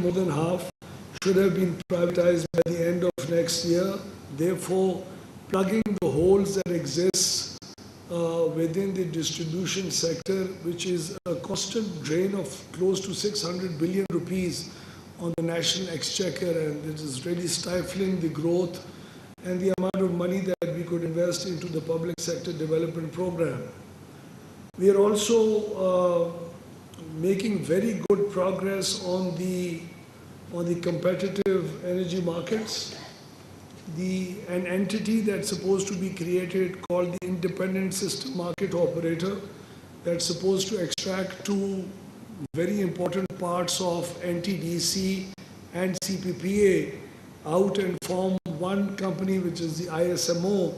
more than half, should have been privatized by the end of next year, therefore plugging the holes that exist within the distribution sector, which is a constant drain of close to 600 billion rupees on the national exchequer, and it is really stifling the growth and the amount of money that we could invest into the public sector development program. We are also making very good progress on the competitive energy markets. An entity that's supposed to be created called the Independent System Market Operator, that's supposed to extract two very important parts of NTDC and CPPA out and form one company, which is the ISMO,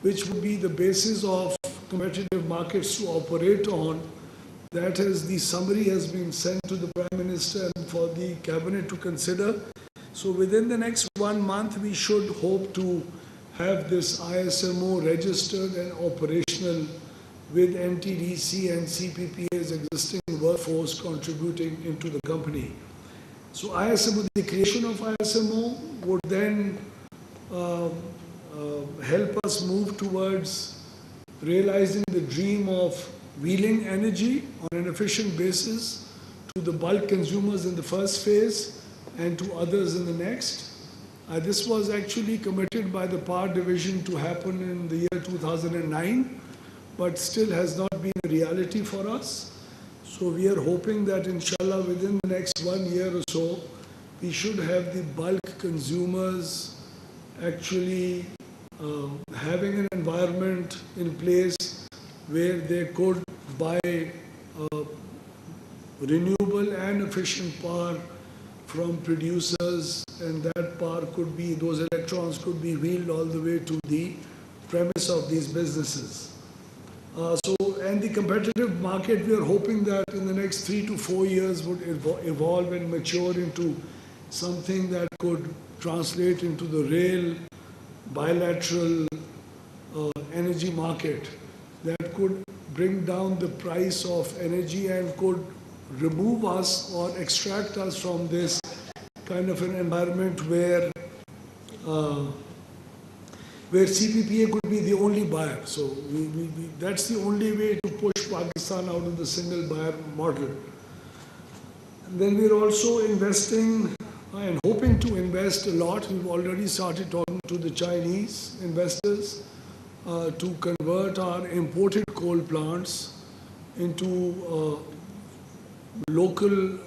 which would be the basis of competitive markets to operate on. That is, the summary has been sent to the Prime Minister and for the Cabinet to consider. So within the next 1 month, we should hope to have this ISMO registered and operational with NTDC and CPPA's existing workforce contributing into the company. So ISMO, the creation of ISMO would then help us move towards realizing the dream of wheeling energy on an efficient basis to the bulk consumers in the first phase and to others in the next. This was actually committed by the Power Division to happen in the year 2009, but still has not been a reality for us. So we are hoping that inshallah within the next 1 year or so, we should have the bulk consumers actually having an environment in place where they could buy renewable and efficient power from producers, and that power could be, those electrons could be wheeled all the way to the premise of these businesses. And the competitive market, we are hoping that in the next 3 to 4 years would evolve and mature into something that could translate into the real bilateral energy market that could bring down the price of energy and could remove us or extract us from this kind of an environment where CPPA could be the only buyer. So that's the only way to push Pakistan out of the single buyer model. And then we're also investing and hoping to invest a lot. We've already started talking to the Chinese investors to convert our imported coal plants into local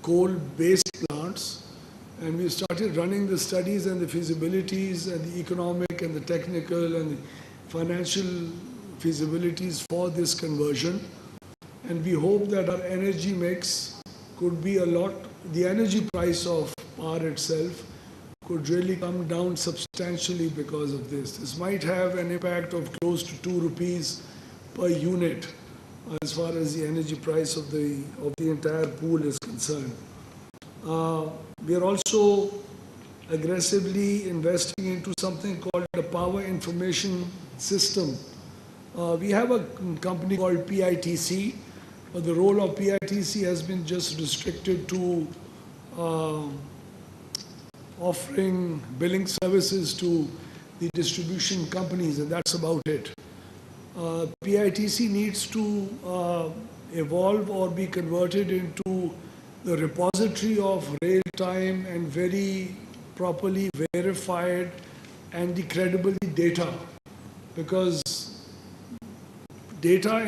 coal-based plants. And we started running the studies and the feasibilities and the economic and the technical and the financial feasibilities for this conversion. And we hope that our energy mix could be a lot, the energy price of power itself could really come down substantially because of this. This might have an impact of close to 2 rupees per unit as far as the energy price of the entire pool is concerned. We are also aggressively investing into something called the Power Information System. We have a company called PITC, but the role of PITC has been just restricted to offering billing services to the distribution companies, and that's about it. PITC needs to evolve or be converted into the repository of real-time and very properly verified and the credible data, because data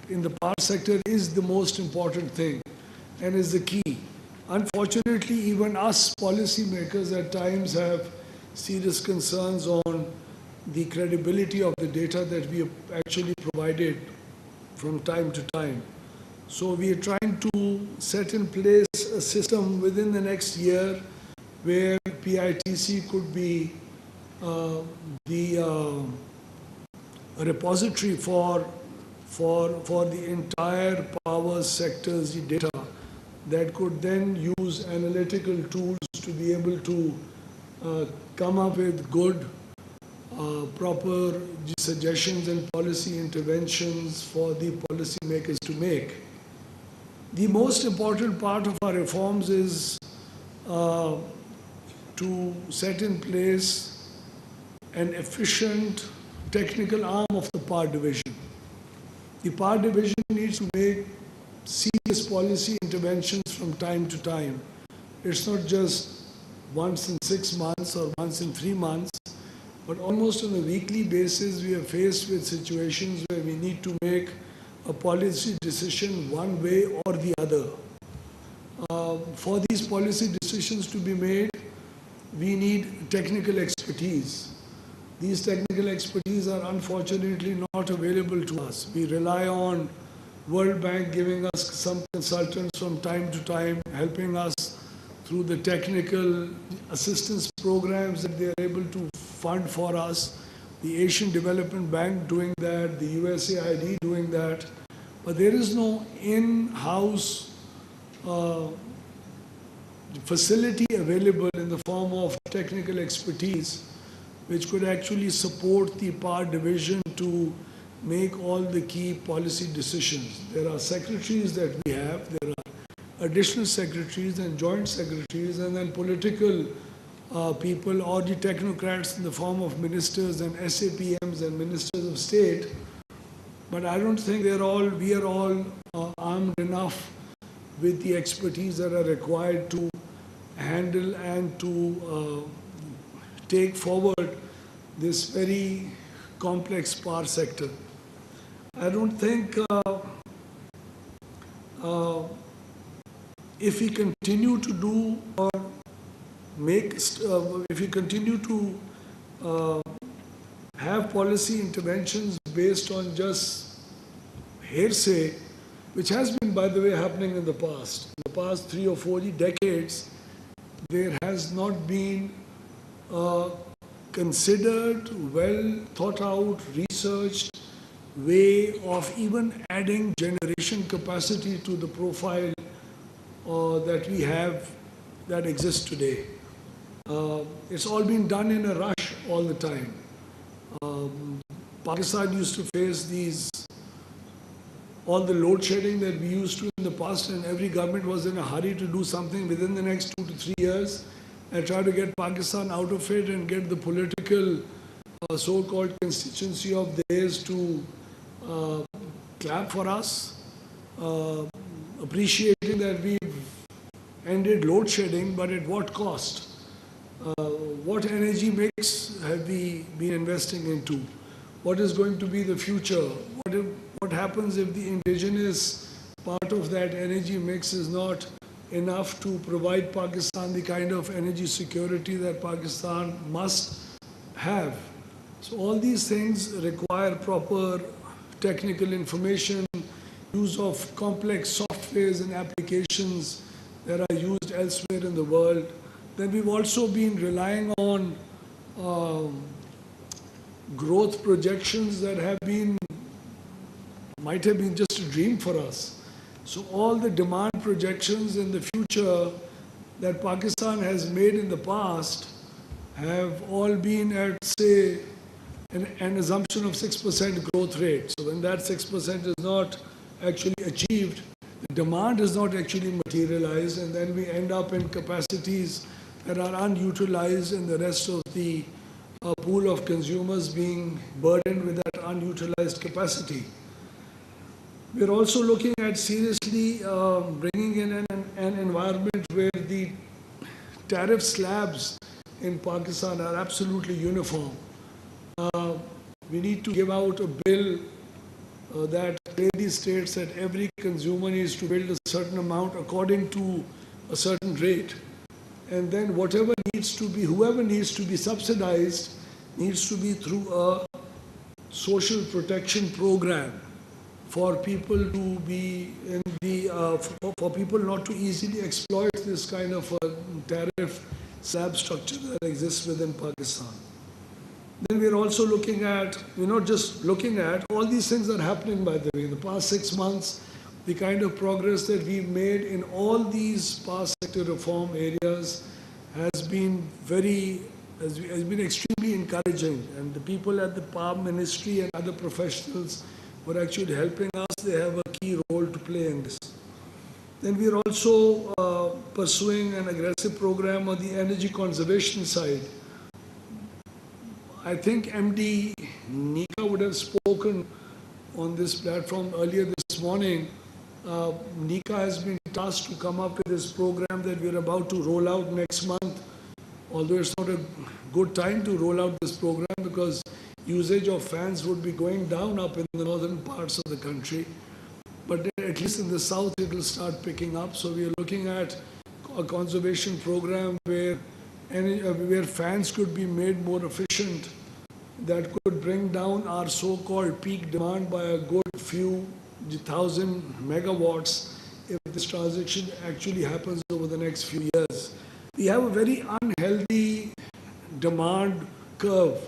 in the power sector is the most important thing and is the key. Unfortunately, even us policymakers at times have serious concerns on the credibility of the data that we have actually provided from time to time. So we are trying to set in place a system within the next year where PITC could be a repository for the entire power sector's data that could then use analytical tools to be able to come up with good, proper suggestions and policy interventions for the policymakers to make. The most important part of our reforms is uh, to set in place an efficient technical arm of the power division. The power division needs to make serious policy interventions from time to time. It's not just once in 6 months or once in 3 months, but almost on a weekly basis we are faced with situations where we need to make a policy decision one way or the other. For these policy decisions to be made, we need technical expertise. These technical expertise are unfortunately not available to us. We rely on World Bank giving us some consultants from time to time, helping us through the technical assistance programs that they are able to fund for us. The Asian Development Bank doing that, the USAID doing that. But there is no in-house facility available in the form of technical expertise which could actually support the power division to make all the key policy decisions. There are secretaries that we have, there are additional secretaries and joint secretaries, and then political people or the technocrats in the form of ministers and SAPMs and ministers of state. But I don't think we are all armed enough with the expertise that are required to handle and to take forward this very complex power sector. I don't think if we continue to do or make, if we continue to have policy interventions based on just hearsay, which has been, by the way, happening in the past. In the past 3 or 4 decades, there has not been a considered, well thought out, researched way of even adding generation capacity to the profile that we have, that exists today. It's all been done in a rush all the time. Pakistan used to face all the load shedding that we used to in the past, and every government was in a hurry to do something within the next 2 to 3 years and try to get Pakistan out of it and get the political so-called constituency of theirs to clap for us, appreciating that we've ended load shedding, but at what cost? What energy mix have we been investing into? What is going to be the future? What happens if the indigenous part of that energy mix is not enough to provide Pakistan the kind of energy security that Pakistan must have? So all these things require proper technical information, use of complex softwares and applications that are used elsewhere in the world. Then we've also been relying on growth projections that might have been just a dream for us. So all the demand projections in the future that Pakistan has made in the past have all been at, say, an assumption of 6% growth rate. So when that 6% is not actually achieved, the demand is not actually materialized, and then we end up in capacities that are unutilized, and the rest of the pool of consumers being burdened with that unutilized capacity. We're also looking at seriously bringing in an environment where the tariff slabs in Pakistan are absolutely uniform. We need to give out a bill that clearly states that every consumer needs to build a certain amount according to a certain rate. And then whoever needs to be subsidized needs to be through a social protection program for people to be in for people not to easily exploit this kind of a tariff slab structure that exists within Pakistan. Then we're also we're not just looking at, all these things are happening, by the way. In the past 6 months, the kind of progress that we've made in all these power sector reform areas has been extremely encouraging. And the people at the Power Ministry and other professionals who are actually helping us, they have a key role to play in this. Then we are also pursuing an aggressive program on the energy conservation side. I think MD Nika would have spoken on this platform earlier this morning. Nika has been tasked to come up with this program that we are about to roll out next month, although it's not a good time to roll out this program because usage of fans would be going down up in the northern parts of the country. But at least in the south, it will start picking up. So we are looking at a conservation program where fans could be made more efficient, that could bring down our so-called peak demand by a good few thousand megawatts if this transition actually happens over the next few years. We have a very unhealthy demand curve.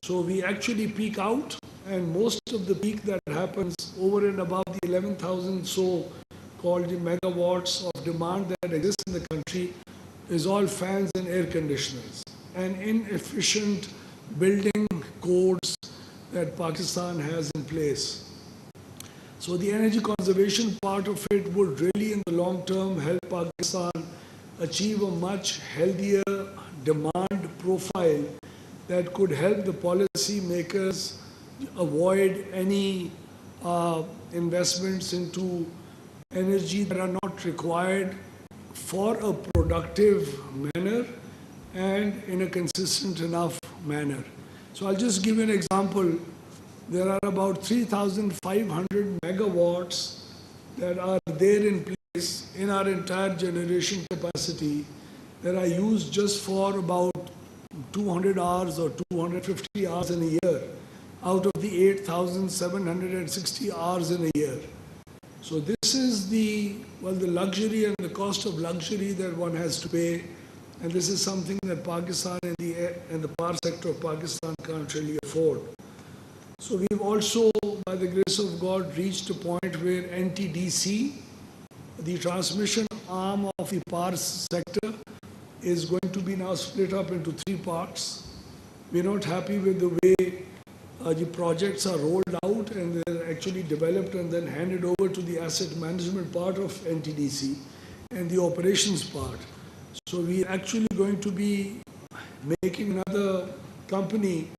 So we actually peak out, and most of the peak that happens over and above the 11,000 so-called megawatts of demand that exists in the country is all fans and air conditioners and inefficient building codes that Pakistan has in place. So the energy conservation part of it would really in the long term help Pakistan achieve a much healthier demand profile that could help the policy makers avoid any investments into energy that are not required for a productive manner and in a consistent enough manner. So I'll just give you an example. There are about 3,500 megawatts that are there in place in our entire generation capacity that are used just for about 200 hours or 250 hours in a year out of the 8,760 hours in a year. So this is the luxury and the cost of luxury that one has to pay, and this is something that Pakistan and the power sector of Pakistan can't really afford. So we've also, by the grace of God, reached a point where NTDC, the transmission arm of the power sector, is going to be now split up into three parts. We're not happy with the way the projects are rolled out and they're actually developed and then handed over to the asset management part of NTDC and the operations part. So we're actually going to be making another company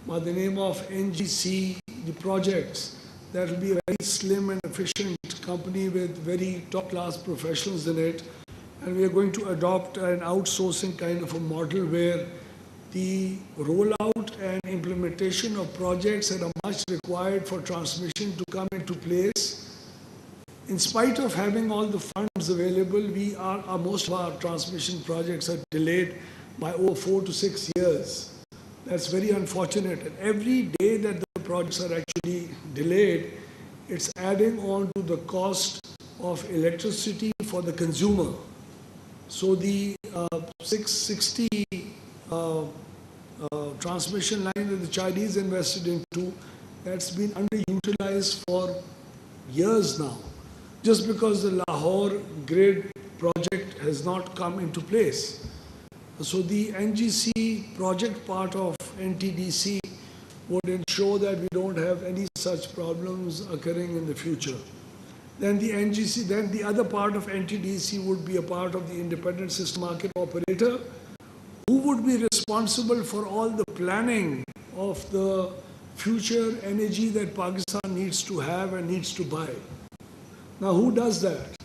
by the name of NGC, the projects. That will be a very slim and efficient company with very top-class professionals in it. And we are going to adopt an outsourcing kind of a model where the rollout and implementation of projects that are much required for transmission to come into place. In spite of having all the funds available, most of our transmission projects are delayed by over 4 to 6 years. That's very unfortunate. And every day that the projects are actually delayed, it's adding on to the cost of electricity for the consumer. So the 660 transmission line that the Chinese invested into, that's been underutilized for years now, just because the Lahore grid project has not come into place. So the NGC project part of NTDC would ensure that we don't have any such problems occurring in the future. Then the other part of NTDC would be a part of the independent system market operator, who would be responsible for all the planning of the future energy that Pakistan needs to have and needs to buy. Now, who does that?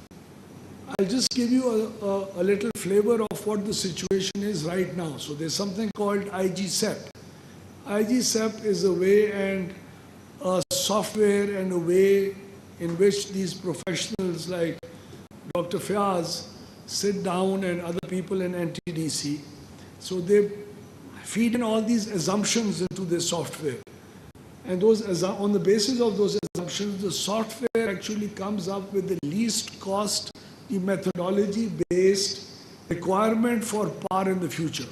I'll just give you a little flavor of what the situation is right now. So there's something called IGCEP. IGCEP is a way and a software and a way in which these professionals like Dr. Fayaz sit down and other people in NTDC. So they feed in all these assumptions into this software. And on the basis of those assumptions, the software actually comes up with the least cost, the methodology-based requirement for power in the future.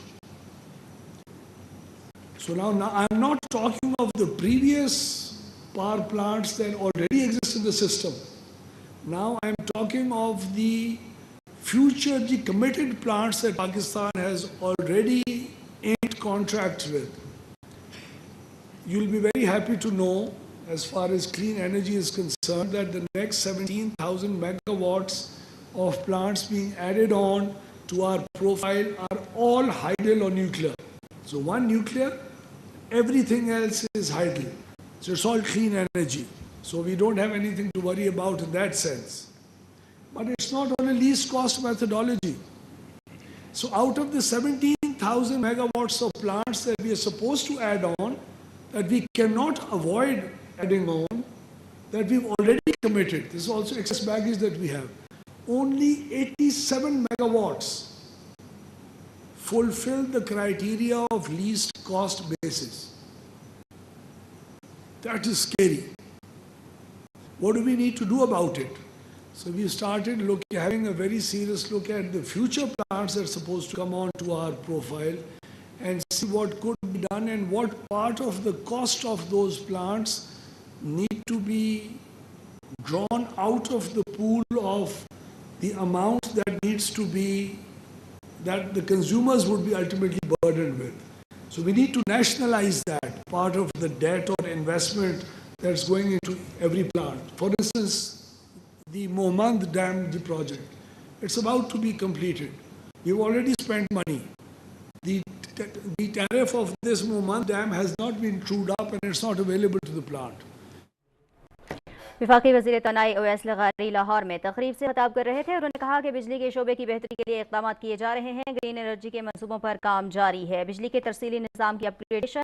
So now I'm not talking of the previous power plants that already exist in the system. Now I'm talking of the future, the committed plants that Pakistan has already inked contracts with. You'll be very happy to know, as far as clean energy is concerned, that the next 17,000 megawatts of plants being added on to our profile are all hydel or nuclear. So one nuclear, everything else is hydel. So it's all clean energy. So we don't have anything to worry about in that sense. But it's not on a least cost methodology. So out of the 17,000 megawatts of plants that we are supposed to add on, that we cannot avoid adding on, that we've already committed, this is also excess baggage that we have, only 87 megawatts fulfill the criteria of least cost basis. That is scary. What do we need to do about it? So we started having a very serious look at the future plants that are supposed to come on to our profile and see what could be done and what part of the cost of those plants need to be drawn out of the pool of the amount that needs to be, that the consumers would be ultimately burdened with. So we need to nationalize that part of the debt or investment that's going into every plant. For instance, the Mohmand Dam project, it's about to be completed. We've already spent money. The tariff of this Mohmand Dam has not been trued up and it's not available to the plant. वफाकी वज़ीर तनाई अवैस लगारी लाहौर में तकरीब से खिताब कर रहे थे। उन्होंने कहा कि बिजली के शोबे की बेहतरी के लिए इक़दाम किए जा रहे हैं। ग्रीन एनर्जी के मंसूबों पर काम जारी है। बिजली के तरसीली निज़ाम की अपग्रेडेशन